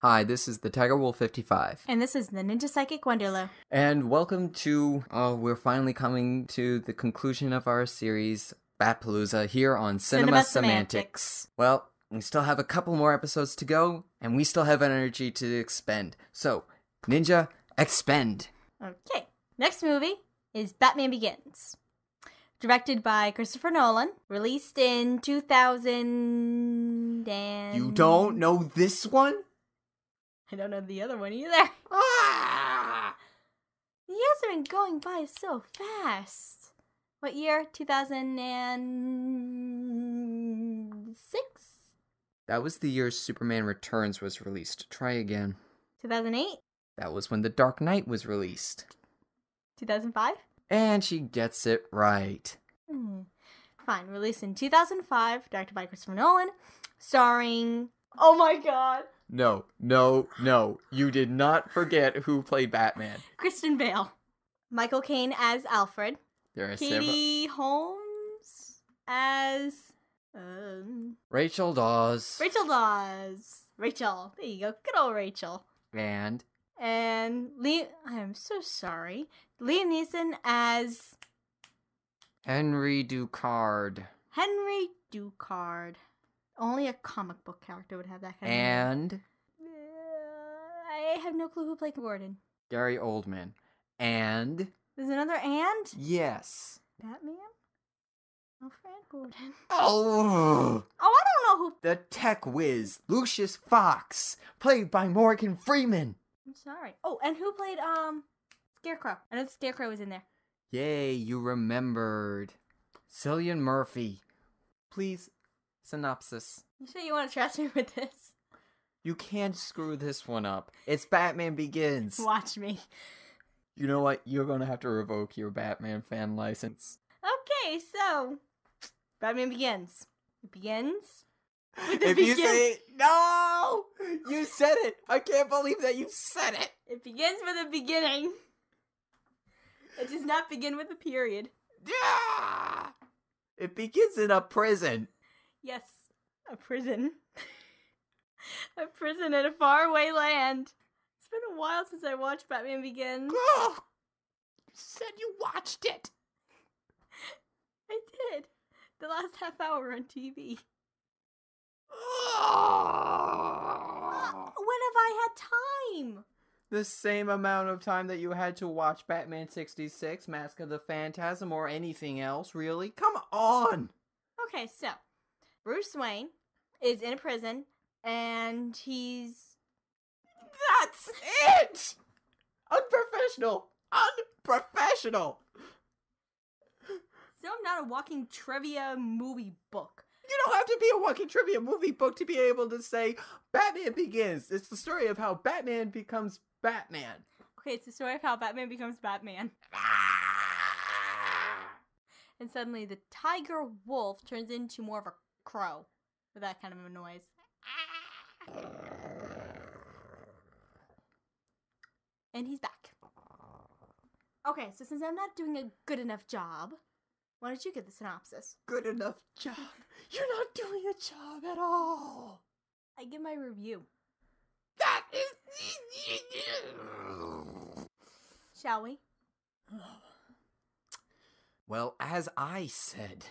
Hi, this is the Tiger Wolf 55. And this is the Ninja Psychic Wonderlo. And welcome to, we're finally coming to the conclusion of our series, Bat-Palooza, here on Cinema Semantics. Well, we still have a couple more episodes to go, and we still have energy to expend. So, Ninja, expend! Okay, next movie is Batman Begins. Directed by Christopher Nolan, released in 2000 and... You don't know this one? I don't know the other one either. Ah! The years have been going by so fast. What year? 2006? That was the year Superman Returns was released. Try again. 2008? That was when The Dark Knight was released. 2005? And she gets it right. Fine. Released in 2005, directed by Christopher Nolan, starring... Oh my god! No. You did not forget who played Batman. Kristen Bale. Michael Caine as Alfred. There are Katie Holmes as... Rachel Dawes. Rachel Dawes. Rachel. There you go. Good old Rachel. And Liam... I'm so sorry. Liam Neeson as... Henry Ducard. Henry Ducard. Only a comic book character would have that kind of name. I have no clue who played Gordon. Gary Oldman. And... There's another and? Yes. Batman? Alfred Gordon. Oh! I don't know who... The tech whiz, Lucius Fox, played by Morgan Freeman. I'm sorry. Oh, and who played, Scarecrow? I know the Scarecrow was in there. Yay, you remembered. Cillian Murphy. Please, synopsis. You sure you want to trust me with this? You can't screw this one up. It's Batman Begins. Watch me. You know what? You're gonna have to revoke your Batman fan license. Okay, so... Batman Begins. It begins... You say... No! You said it! I can't believe that you said it! It begins with a beginning. It does not begin with a period. Yeah! It begins in a prison. Yes, a prison. A prison in a faraway land. It's been a while since I watched Batman Begins. Oh! You said you watched it! I did. The last half hour on TV. Oh! When have I had time? The same amount of time that you had to watch Batman 66, Mask of the Phantasm, or anything else, really? Come on! Okay, so, Bruce Wayne is in a prison, and he's... That's it! Unprofessional! Unprofessional! So I'm not a walking trivia movie book. You don't have to be a walking trivia movie book to be able to say, Batman Begins. It's the story of how Batman becomes Batman. Okay, it's the story of how Batman becomes Batman. And suddenly the tiger wolf turns into more of a crow. With that kind of a noise. And he's back. Okay, so since I'm not doing a good enough job, why don't you get the synopsis? Good enough job. You're not doing a job at all. I give my review. That is... Shall we? Well, as I said,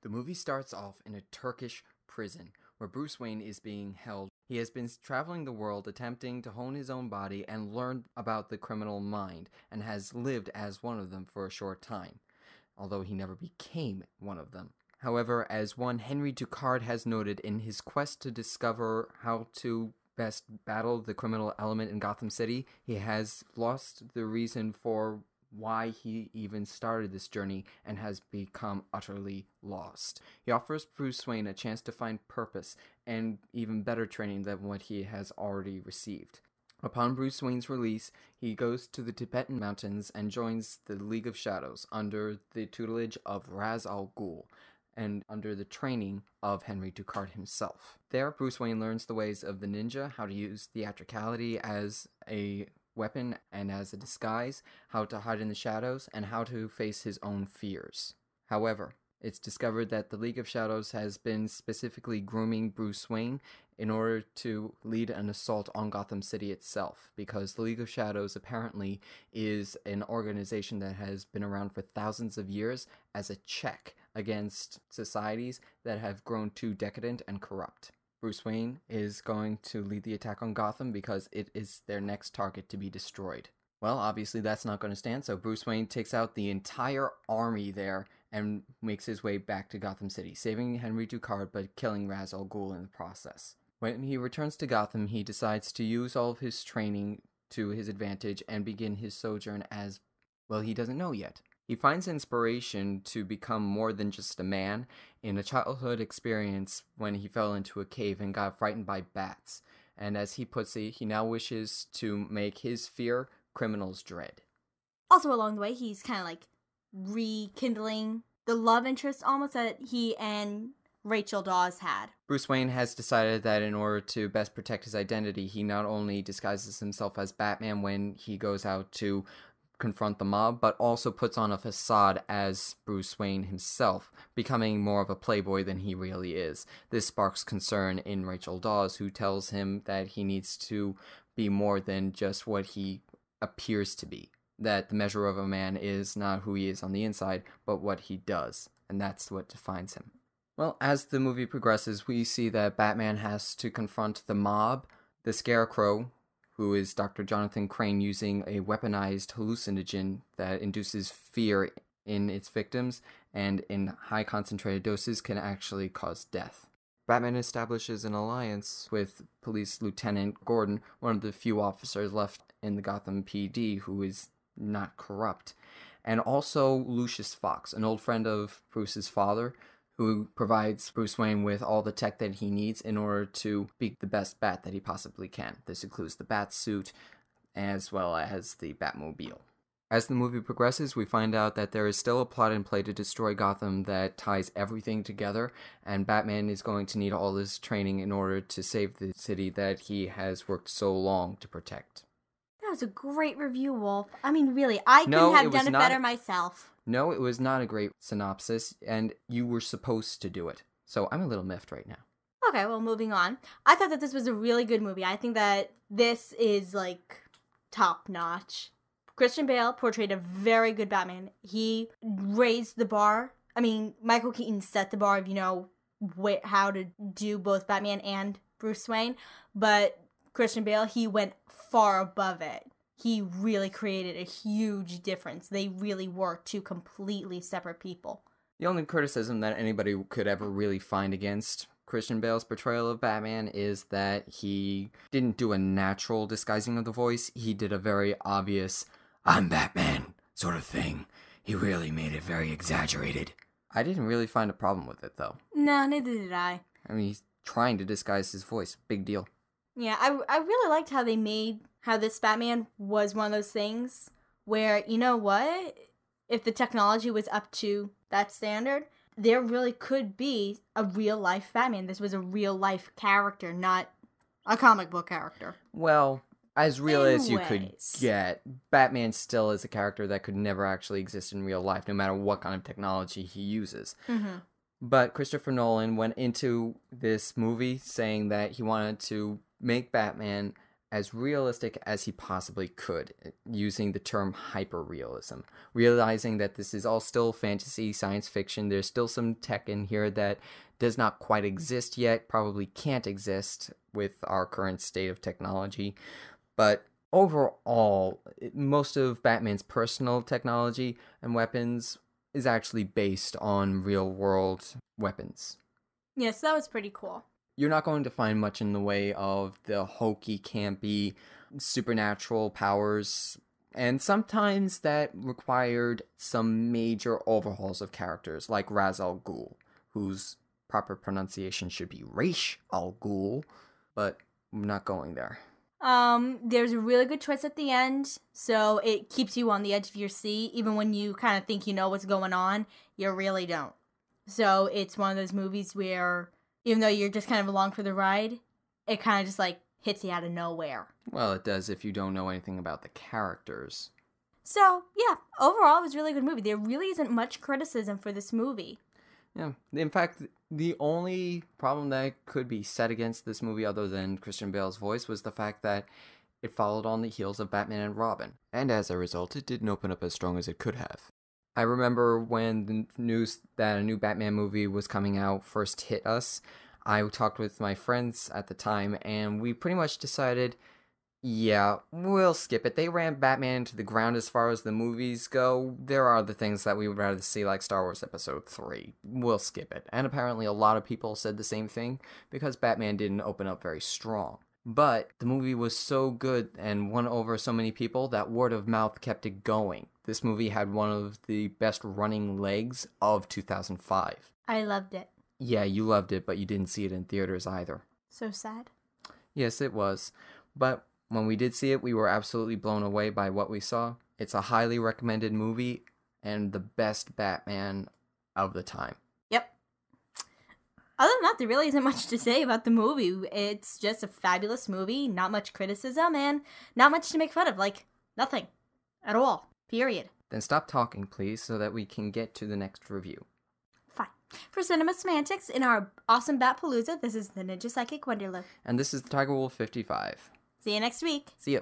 the movie starts off in a Turkish prison where Bruce Wayne is being held. He has been traveling the world attempting to hone his own body and learn about the criminal mind, and has lived as one of them for a short time, although he never became one of them. However, as one Henry Ducard has noted, in his quest to discover how to best battle the criminal element in Gotham City, he has lost the reason for why he even started this journey and has become utterly lost. He offers Bruce Wayne a chance to find purpose and even better training than what he has already received. Upon Bruce Wayne's release, he goes to the Tibetan mountains and joins the League of Shadows under the tutelage of Ra's al Ghul and under the training of Henry Ducard himself. There, Bruce Wayne learns the ways of the ninja, how to use theatricality as a weapon and as a disguise, how to hide in the shadows, and how to face his own fears. However, It's discovered that the League of Shadows has been specifically grooming Bruce Wayne in order to lead an assault on Gotham City itself, because the League of Shadows apparently is an organization that has been around for thousands of years as a check against societies that have grown too decadent and corrupt. Bruce Wayne is going to lead the attack on Gotham because it is their next target to be destroyed. Well, obviously that's not going to stand, so Bruce Wayne takes out the entire army there and makes his way back to Gotham City, saving Henry Ducard but killing Ra's al Ghul in the process. When he returns to Gotham, he decides to use all of his training to his advantage and begin his sojourn as, well, he doesn't know yet. He finds inspiration to become more than just a man in a childhood experience when he fell into a cave and got frightened by bats. And as he puts it, he now wishes to make his fear criminals dread. Also along the way, he's kind of like rekindling the love interest almost that he and Rachel Dawes had. Bruce Wayne has decided that in order to best protect his identity, he not only disguises himself as Batman when he goes out to confront the mob, but also puts on a facade as Bruce Wayne himself, becoming more of a playboy than he really is. This sparks concern in Rachel Dawes, who tells him that he needs to be more than just what he appears to be. That the measure of a man is not who he is on the inside, but what he does, and that's what defines him. Well, as the movie progresses, we see that Batman has to confront the mob, the Scarecrow, who is Dr. Jonathan Crane, using a weaponized hallucinogen that induces fear in its victims and in high concentrated doses can actually cause death. Batman establishes an alliance with Police Lieutenant Gordon, one of the few officers left in the Gotham PD who is not corrupt, and also Lucius Fox, an old friend of Bruce's father, who provides Bruce Wayne with all the tech that he needs in order to be the best Bat that he possibly can. This includes the Bat suit, as well as the Batmobile. As the movie progresses, we find out that there is still a plot in play to destroy Gotham that ties everything together, and Batman is going to need all this training in order to save the city that he has worked so long to protect. That was a great review, Wolf. I mean, really, I couldn't have done it better myself. No, it was not a great synopsis, and you were supposed to do it. So I'm a little miffed right now. Okay, well, moving on. I thought that this was a really good movie. I think that this is, like, top-notch. Christian Bale portrayed a very good Batman. He raised the bar. I mean, Michael Keaton set the bar of, how to do both Batman and Bruce Wayne. But Christian Bale, he went far above it. He really created a huge difference. They really were two completely separate people. The only criticism that anybody could ever really find against Christian Bale's portrayal of Batman is that he didn't do a natural disguising of the voice. He did a very obvious, "I'm Batman" sort of thing. He really made it very exaggerated. I didn't really find a problem with it, though. No, neither did I. I mean, he's trying to disguise his voice. Big deal. Yeah, I really liked how they made how this Batman was one of those things where, you know what? If the technology was up to that standard, there really could be a real-life Batman. This was a real-life character, not a comic book character. Well, as real as you could get, Batman still is a character that could never actually exist in real life, no matter what kind of technology he uses. Mm-hmm. But Christopher Nolan went into this movie saying that he wanted to make Batman as realistic as he possibly could, using the term hyper-realism, realizing that this is all still fantasy, science fiction. There's still some tech in here that does not quite exist yet, probably can't exist with our current state of technology. But overall, most of Batman's personal technology and weapons is actually based on real-world weapons. Yes, that was pretty cool. You're not going to find much in the way of the hokey, campy, supernatural powers, and sometimes that required some major overhauls of characters, like Ra's al Ghul, whose proper pronunciation should be Ra's al Ghul, but I'm not going there. There's a really good twist at the end, so it keeps you on the edge of your seat. Even when you kind of think you know what's going on, you really don't. So it's one of those movies where, even though you're just kind of along for the ride, it kind of just, like, hits you out of nowhere. Well, it does if you don't know anything about the characters. So, yeah, overall, it was a really good movie. There really isn't much criticism for this movie. Yeah. In fact, the only problem that could be set against this movie other than Christian Bale's voice was the fact that it followed on the heels of Batman and Robin. And as a result, it didn't open up as strong as it could have. I remember when the news that a new Batman movie was coming out first hit us, I talked with my friends at the time, and we pretty much decided, yeah, we'll skip it. They ran Batman to the ground as far as the movies go. There are other things that we would rather see, like Star Wars Episode 3. We'll skip it. And apparently a lot of people said the same thing, because Batman didn't open up very strong. But the movie was so good and won over so many people that word of mouth kept it going. This movie had one of the best running legs of 2005. I loved it. Yeah, you loved it, but you didn't see it in theaters either. So sad. Yes, it was. But when we did see it, we were absolutely blown away by what we saw. It's a highly recommended movie and the best Batman of the time. Yep. Other than that, there really isn't much to say about the movie. It's just a fabulous movie, not much criticism, and not much to make fun of. Like, nothing. At all. Period. Then stop talking, please, so that we can get to the next review. Fine. For Cinema Semantics, in our awesome Bat-Palooza, this is the Ninja Psychic Wonderloaf. And this is the Tiger Wolf 55. See you next week. See ya.